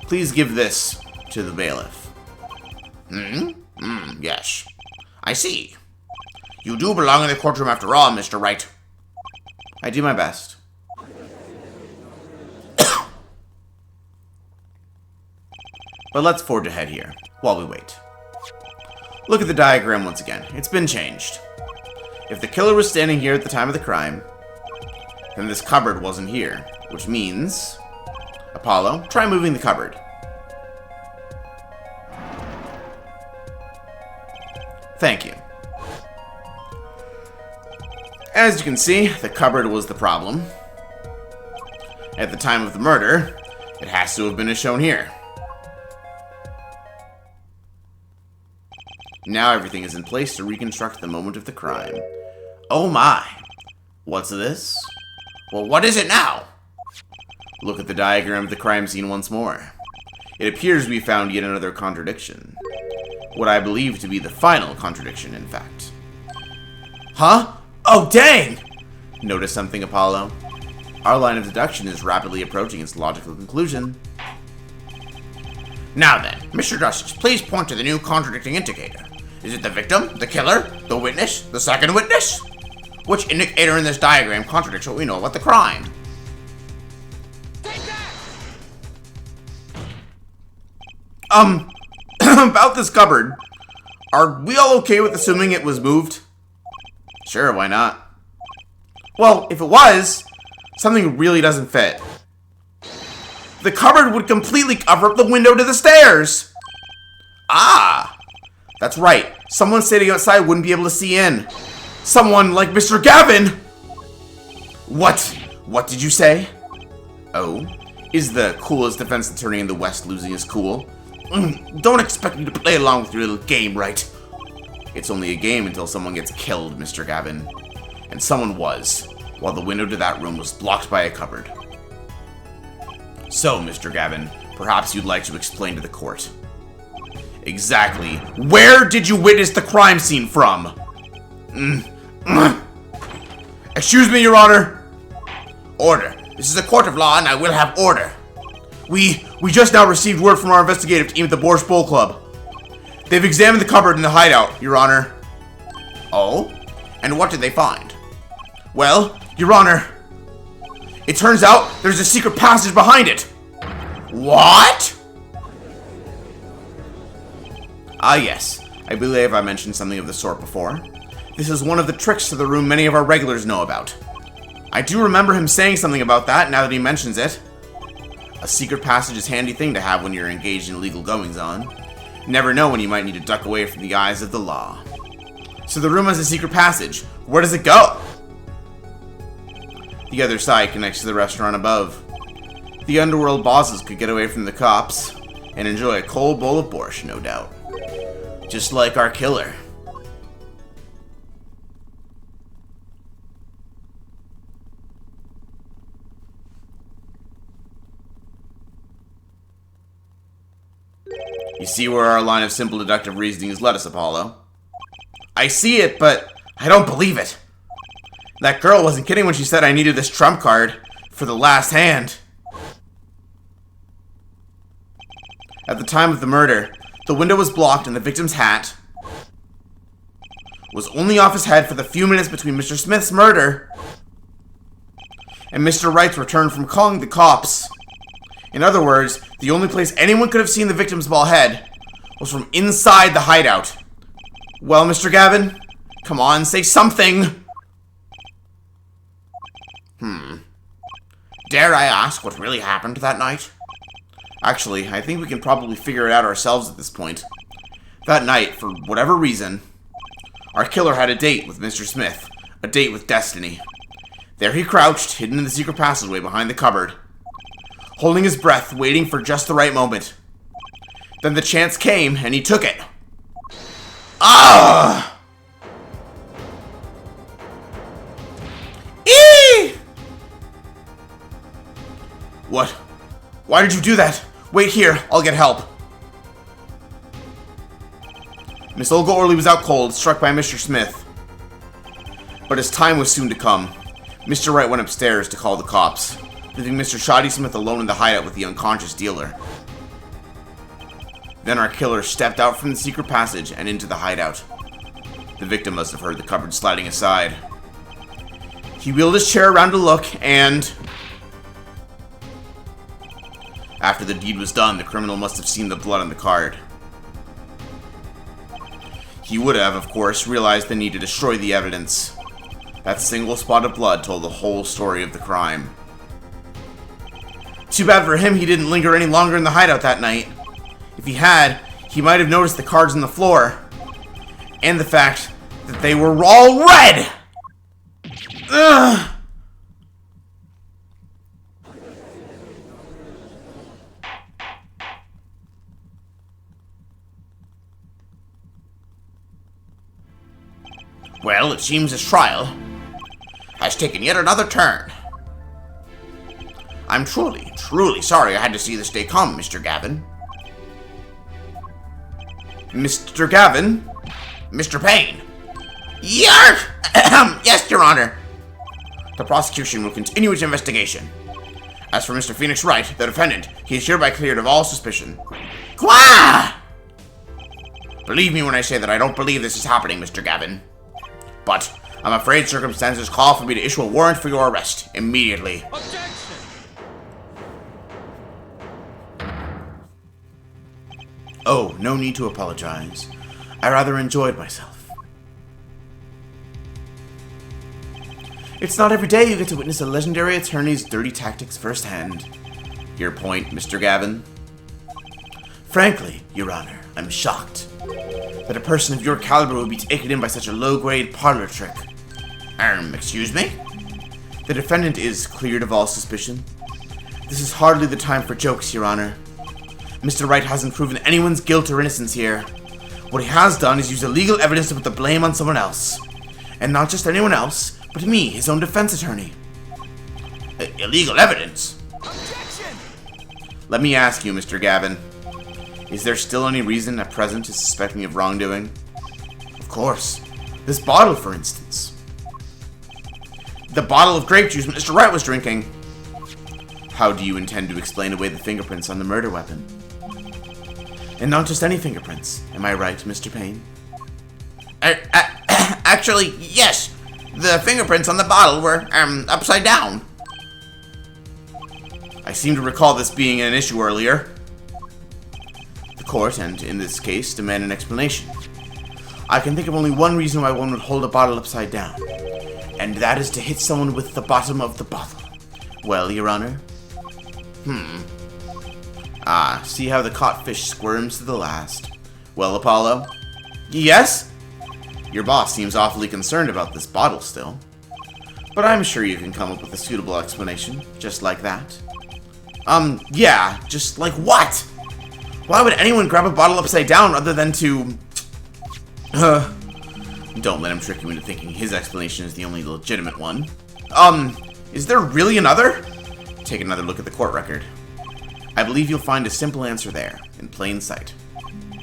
Please give this to the bailiff. Yes. I see. You do belong in the courtroom after all, Mr. Wright. I do my best. But let's forge ahead here, while we wait. Look at the diagram once again. It's been changed. If the killer was standing here at the time of the crime, then this cupboard wasn't here, which means... Apollo, try moving the cupboard. Thank you. As you can see, the cupboard was the problem. At the time of the murder, it has to have been as shown here. Now everything is in place to reconstruct the moment of the crime. Oh my! What's this? Well, what is it now? Look at the diagram of the crime scene once more. It appears we found yet another contradiction. What I believe to be the final contradiction, in fact. Huh? Oh, dang! Notice something, Apollo? Our line of deduction is rapidly approaching its logical conclusion. Now then, Mr. Justice, please point to the new contradicting indicator. Is it the victim, the killer, the witness, the second witness? Which indicator in this diagram contradicts what we know about the crime? About this cupboard. Are we all okay with assuming it was moved? Sure, why not? Well, if it was, something really doesn't fit. The cupboard would completely cover up the window to the stairs! Ah! That's right. Someone sitting outside wouldn't be able to see in. Someone like Mr. Gavin! What? What did you say? Oh? Is the coolest defense attorney in the West losing his cool? Don't expect me to play along with your little game, right? It's only a game until someone gets killed, Mr. Gavin. And someone was, while the window to that room was blocked by a cupboard. So, Mr. Gavin, perhaps you'd like to explain to the court. Exactly. Where did you witness the crime scene from? Excuse me, Your Honor. Order. This is a court of law, and I will have order. We just now received word from our investigative team at the Borscht Bowl Club. They've examined the cupboard in the hideout, Your Honor. Oh? And what did they find? Well, Your Honor, it turns out there's a secret passage behind it. What? Ah, yes. I believe I mentioned something of the sort before. This is one of the tricks to the room many of our regulars know about. I do remember him saying something about that now that he mentions it. A secret passage is a handy thing to have when you're engaged in illegal goings-on. You never know when you might need to duck away from the eyes of the law. So the room has a secret passage. Where does it go? The other side connects to the restaurant above. The underworld bosses could get away from the cops and enjoy a cold bowl of borscht, no doubt. Just like our killer. You see where our line of simple deductive reasoning has led us, Apollo? I see it, but I don't believe it. That girl wasn't kidding when she said I needed this trump card for the last hand. At the time of the murder, the window was blocked and the victim's hat was only off his head for the few minutes between Mr. Smith's murder and Mr. Wright's return from calling the cops. In other words, the only place anyone could have seen the victim's bald head was from inside the hideout. Well, Mr. Gavin, come on, say something. Dare I ask what really happened that night? Actually, I think we can probably figure it out ourselves at this point. That night, for whatever reason, our killer had a date with Mr. Smith. A date with destiny. There he crouched, hidden in the secret passageway behind the cupboard, holding his breath, waiting for just the right moment. Then the chance came, and he took it. Ah! Eee! What? Why did you do that? Wait here, I'll get help. Miss Olga Orley was out cold, struck by Mr. Smith. But his time was soon to come. Mr. Wright went upstairs to call the cops, leaving Mr. Shoddy Smith alone in the hideout with the unconscious dealer. Then our killer stepped out from the secret passage and into the hideout. The victim must have heard the cupboard sliding aside. He wheeled his chair around to look, and after the deed was done, the criminal must have seen the blood on the card. He would have, of course, realized the need to destroy the evidence. That single spot of blood told the whole story of the crime. Too bad for him he didn't linger any longer in the hideout that night. If he had, he might have noticed the cards on the floor, and the fact that they were all red! Ugh! Well, it seems this trial has taken yet another turn. I'm truly, truly sorry I had to see this day come, Mr. Gavin. Mr. Gavin? Mr. Payne. Yes, Your Honor. The prosecution will continue its investigation. As for Mr. Phoenix Wright, the defendant, he is hereby cleared of all suspicion. Qua! Believe me when I say that I don't believe this is happening, Mr. Gavin. But I'm afraid circumstances call for me to issue a warrant for your arrest immediately. Objection! Oh, no need to apologize. I rather enjoyed myself. It's not every day you get to witness a legendary attorney's dirty tactics firsthand. Your point, Mr. Gavin? Frankly, Your Honor, I'm shocked that a person of your caliber would be taken in by such a low-grade parlor trick. Excuse me? The defendant is cleared of all suspicion. This is hardly the time for jokes, Your Honor. Mr. Wright hasn't proven anyone's guilt or innocence here. What he has done is use illegal evidence to put the blame on someone else. And not just anyone else, but me, his own defense attorney. Illegal evidence? Objection! Let me ask you, Mr. Gavin. Is there still any reason at present to suspect me of wrongdoing? Of course. This bottle, for instance. The bottle of grape juice Mr. Wright was drinking. How do you intend to explain away the fingerprints on the murder weapon? And not just any fingerprints. Am I right, Mr. Payne? Actually, yes. The fingerprints on the bottle were, upside down. I seem to recall this being an issue earlier. The court, and in this case, demand an explanation. I can think of only one reason why one would hold a bottle upside down, and that is to hit someone with the bottom of the bottle. Well, Your Honor? See how the caught fish squirms to the last. Well, Apollo? Yes? Your boss seems awfully concerned about this bottle still. But I'm sure you can come up with a suitable explanation, just like that. Yeah, just like what? Why would anyone grab a bottle upside down other than to... Don't let him trick you into thinking his explanation is the only legitimate one. Is there really another? Take another look at the court record. I believe you'll find a simple answer there, in plain sight.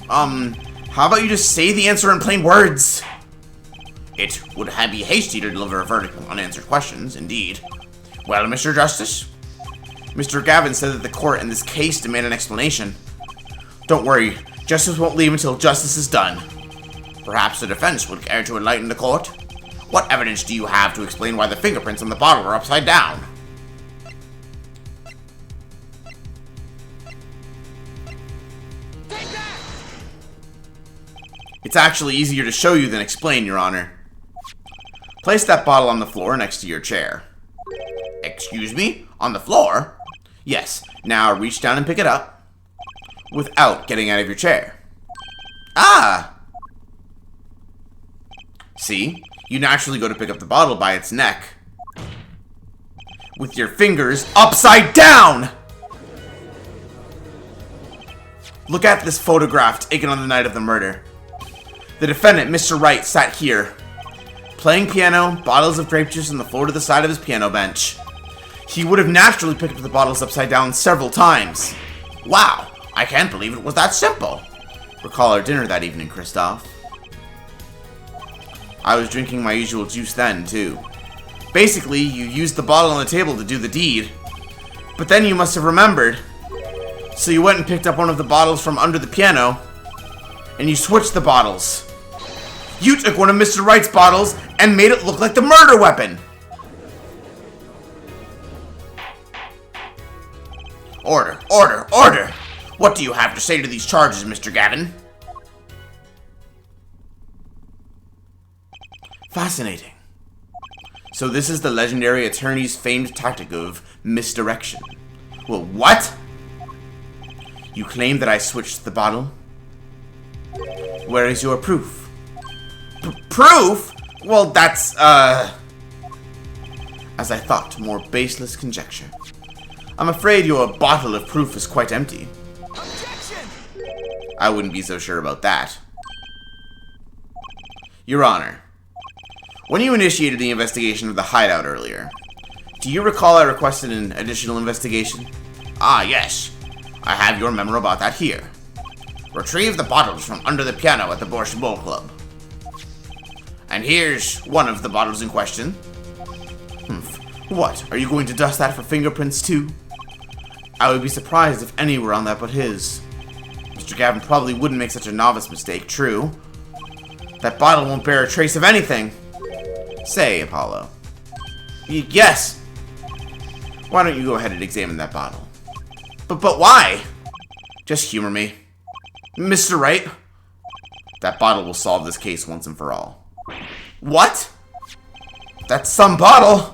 How about you just say the answer in plain words? It would be hasty to deliver a verdict on unanswered questions, indeed. Well, Mr. Justice? Mr. Gavin said that the court in this case demand an explanation. Don't worry, justice won't leave until justice is done. Perhaps the defense would care to enlighten the court? What evidence do you have to explain why the fingerprints on the bottle were upside down? It's actually easier to show you than explain, Your Honor. Place that bottle on the floor next to your chair. Excuse me? On the floor? Yes. Now reach down and pick it up without getting out of your chair. Ah! See? You naturally go to pick up the bottle by its neck with your fingers upside down! Look at this photograph taken on the night of the murder. The defendant, Mr. Wright, sat here, playing piano, bottles of grape juice on the floor to the side of his piano bench. He would have naturally picked up the bottles upside down several times. Wow, I can't believe it was that simple. Recall our dinner that evening, Christoph. I was drinking my usual juice then, too. Basically, you used the bottle on the table to do the deed. But then you must have remembered. So you went and picked up one of the bottles from under the piano, and you switched the bottles. You took one of Mr. Wright's bottles and made it look like the murder weapon! Order, order, order! What do you have to say to these charges, Mr. Gavin? Fascinating. So this is the legendary attorney's famed tactic of misdirection. Well, what? You claim that I switched the bottle? Where is your proof? Proof? Well, that's, As I thought, more baseless conjecture. I'm afraid your bottle of proof is quite empty. Objection! I wouldn't be so sure about that. Your Honor, when you initiated the investigation of the hideout earlier, do you recall I requested an additional investigation? Ah, yes. I have your memo about that here. Retrieve the bottles from under the piano at the Borscht Bowl Club. And here's one of the bottles in question. What? Are you going to dust that for fingerprints too? I would be surprised if any were on that but his. Mr. Gavin probably wouldn't make such a novice mistake, true? That bottle won't bear a trace of anything. Say, Apollo. Yes! Why don't you go ahead and examine that bottle? But why? Just humor me. Mr. Wright? That bottle will solve this case once and for all. What? That's some bottle!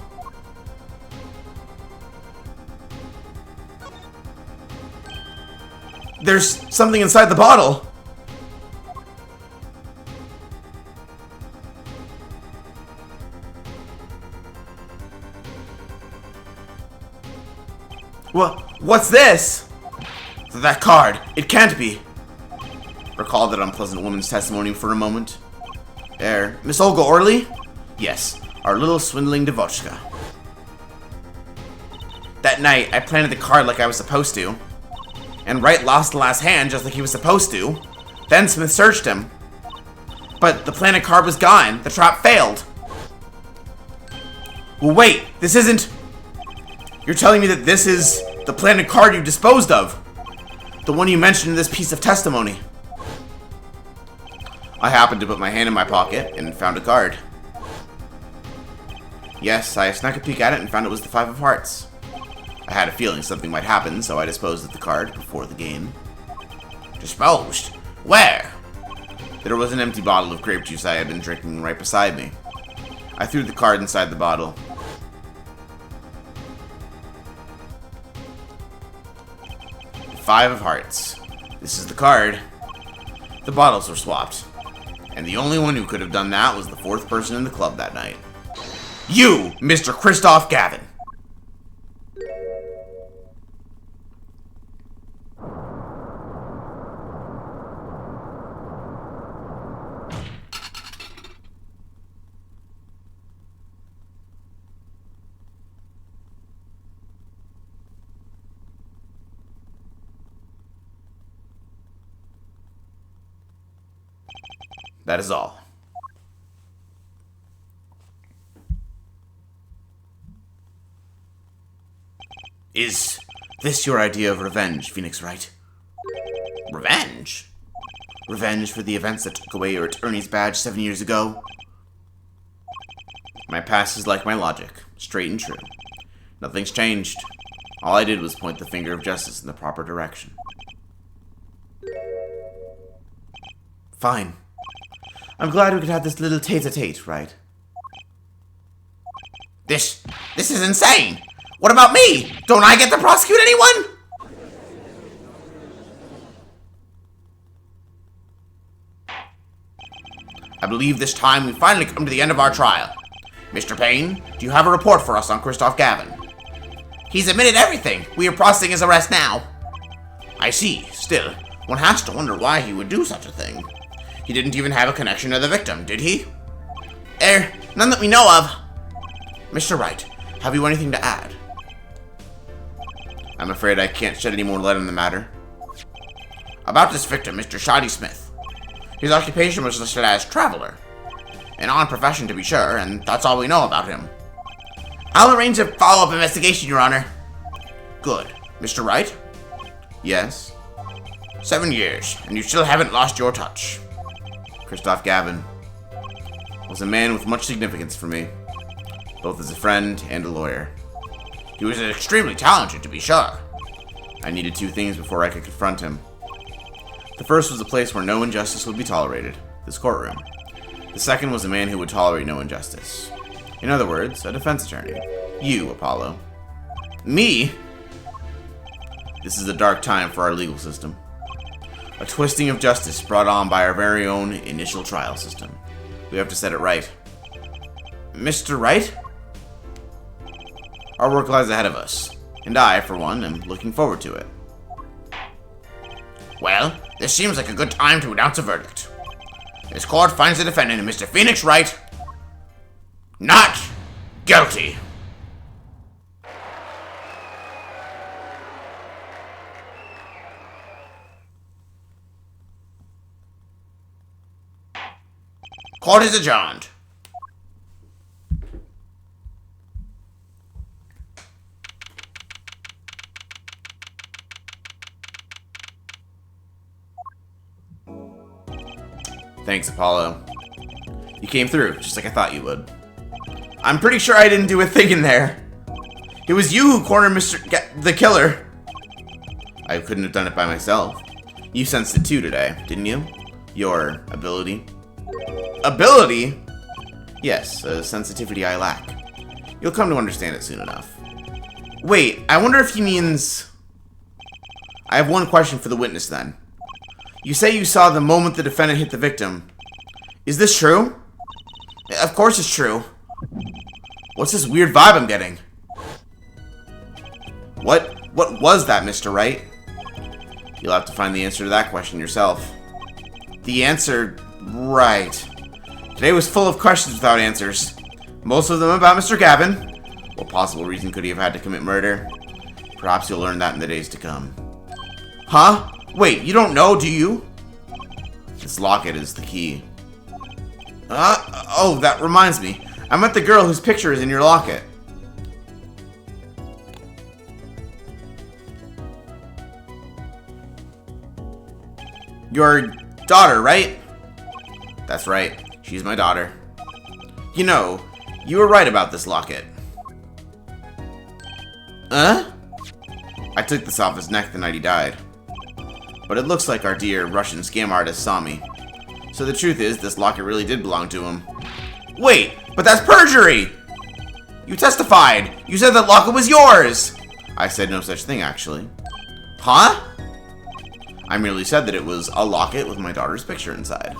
There's something inside the bottle! What's this? That card. It can't be. Recall that unpleasant woman's testimony for a moment. Miss Olga Orley? Yes, our little swindling Devochka. That night, I planted the card like I was supposed to. And Wright lost the last hand just like he was supposed to. Then Smith searched him. But the planet card was gone. The trap failed. Well, wait, this isn't... You're telling me that this is the planet card you disposed of? The one you mentioned in this piece of testimony. I happened to put my hand in my pocket and found a card. Yes, I snuck a peek at it and found it was the 5 of Hearts. I had a feeling something might happen, so I disposed of the card before the game. Disposed? Where? There was an empty bottle of grape juice I had been drinking right beside me. I threw the card inside the bottle. The 5 of Hearts. This is the card. The bottles were swapped. And the only one who could have done that was the 4th person in the club that night. You, Mr. Christoph Gavin. That is all. Is this your idea of revenge, Phoenix Wright? Revenge? Revenge for the events that took away your attorney's badge 7 years ago? My past is like my logic, straight and true. Nothing's changed. All I did was point the finger of justice in the proper direction. Fine. I'm glad we could have this little tete-a-tete, right? This is insane! What about me? Don't I get to prosecute anyone? I believe this time we've finally come to the end of our trial. Mr. Payne, do you have a report for us on Christoph Gavin? He's admitted everything. We are processing his arrest now. I see. Still, one has to wonder why he would do such a thing. He didn't even have a connection to the victim, did he? None that we know of. Mr. Wright, have you anything to add? I'm afraid I can't shed any more light on the matter. About this victim, Mr. Shoddy Smith. His occupation was listed as traveler. An odd profession to be sure, and that's all we know about him. I'll arrange a follow-up investigation, Your Honor. Good. Mr. Wright? Yes? 7 years, and you still haven't lost your touch. Christoph Gavin was a man with much significance for me, both as a friend and a lawyer. He was extremely talented, to be sure. I needed 2 things before I could confront him. The first was a place where no injustice would be tolerated, this courtroom. The second was a man who would tolerate no injustice. In other words, a defense attorney. You, Apollo. Me? This is a dark time for our legal system. A twisting of justice brought on by our very own initial trial system. We have to set it right. Mr. Wright? Our work lies ahead of us, and I, for one, am looking forward to it. Well, this seems like a good time to announce a verdict. This court finds the defendant, Mr. Phoenix Wright, not guilty. Court is adjourned. Thanks, Apollo. You came through, just like I thought you would. I'm pretty sure I didn't do a thing in there. It was you who cornered the killer. I couldn't have done it by myself. You sensed it too today, didn't you? Your ability. Ability? Yes, a sensitivity I lack. You'll come to understand it soon enough. Wait, I wonder if he means... I have one question for the witness then. You say you saw the moment the defendant hit the victim. Is this true? Of course it's true. What's this weird vibe I'm getting? What was that, Mr. Wright? You'll have to find the answer to that question yourself. The answer... right. Today was full of questions without answers. Most of them about Mr. Gavin. What possible reason could he have had to commit murder? Perhaps you'll learn that in the days to come. Huh? Wait, you don't know, do you? This locket is the key. Oh, that reminds me. I met the girl whose picture is in your locket. Your daughter, right? That's right. She's my daughter. You know, you were right about this locket. I took this off his neck the night he died. But it looks like our dear Russian scam artist saw me. So the truth is, this locket really did belong to him. Wait, but that's perjury! You testified! You said that locket was yours! I said no such thing, actually. Huh? I merely said that it was a locket with my daughter's picture inside.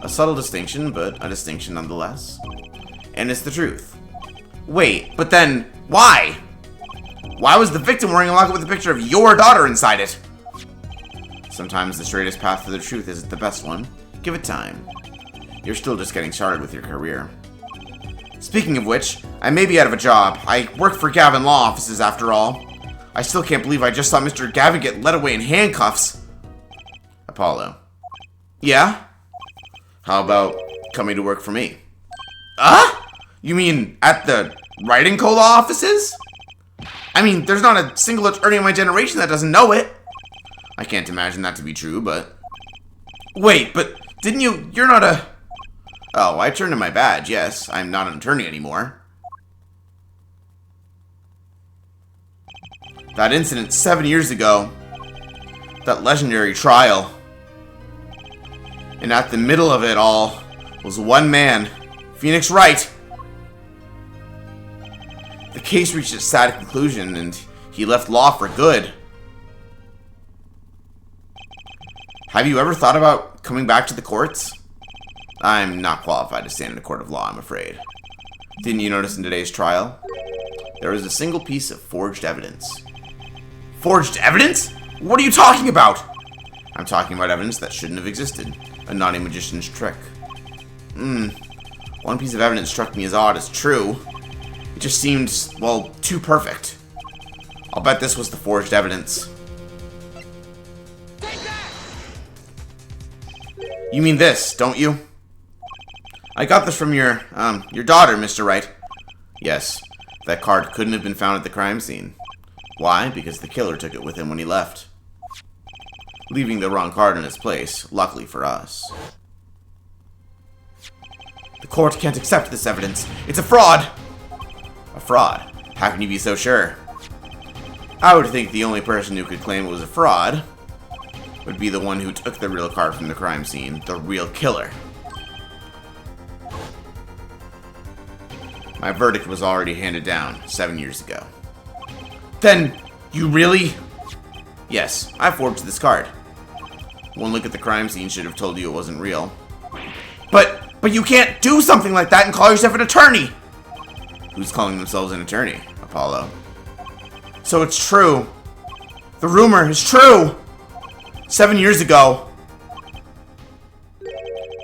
A subtle distinction, but a distinction nonetheless. And it's the truth. Wait, but then, why? Why was the victim wearing a locket with a picture of your daughter inside it? Sometimes the straightest path to the truth isn't the best one. Give it time. You're still just getting started with your career. Speaking of which, I may be out of a job. I work for Gavin Law Offices after all. I still can't believe I just saw Mr. Gavin get led away in handcuffs. Apollo. Yeah? How about coming to work for me? You mean at the writing cola offices? I mean, there's not a single attorney in my generation that doesn't know it. I can't imagine that to be true, but... Wait, but didn't you... You're not a... Oh, I turned in my badge, yes. I'm not an attorney anymore. That incident 7 years ago. That legendary trial. And at the middle of it all was one man, Phoenix Wright. The case reached its sad conclusion, and he left law for good. Have you ever thought about coming back to the courts? I'm not qualified to stand in a court of law, I'm afraid. Didn't you notice in today's trial? There was a single piece of forged evidence. Forged evidence? What are you talking about? I'm talking about evidence that shouldn't have existed. A naughty magician's trick. One piece of evidence struck me as odd as true. It just seemed, well, too perfect. I'll bet this was the forged evidence. You mean this, don't you? I got this from your daughter, Mr. Wright. Yes, that card couldn't have been found at the crime scene. Why? Because the killer took it with him when he left. Leaving the wrong card in its place, luckily for us. The court can't accept this evidence. It's a fraud! A fraud? How can you be so sure? I would think the only person who could claim it was a fraud would be the one who took the real card from the crime scene, the real killer. My verdict was already handed down 7 years ago. Then, you really? Yes, I forged this card. One look at the crime scene should have told you it wasn't real. But you can't do something like that and call yourself an attorney! Who's calling themselves an attorney, Apollo? So it's true. The rumor is true! 7 years ago.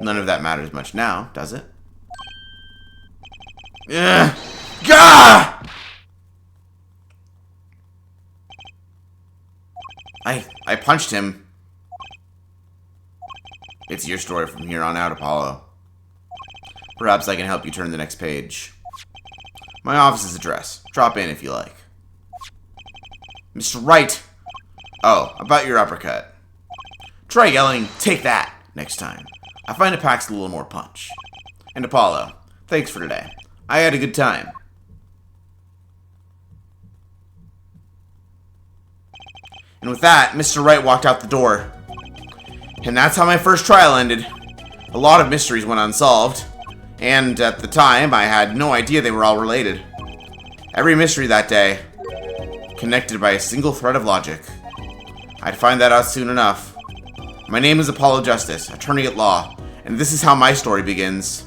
None of that matters much now, does it? Gah! I punched him. It's your story from here on out, Apollo. Perhaps I can help you turn the next page. My office's address. Drop in if you like. Mr. Wright! Oh, about your uppercut. Try yelling, "Take that," next time. I find it packs a little more punch. And Apollo, thanks for today. I had a good time. And with that, Mr. Wright walked out the door. And that's how my first trial ended. A lot of mysteries went unsolved. And at the time, I had no idea they were all related. Every mystery that day, connected by a single thread of logic. I'd find that out soon enough. My name is Apollo Justice, attorney at law, and this is how my story begins.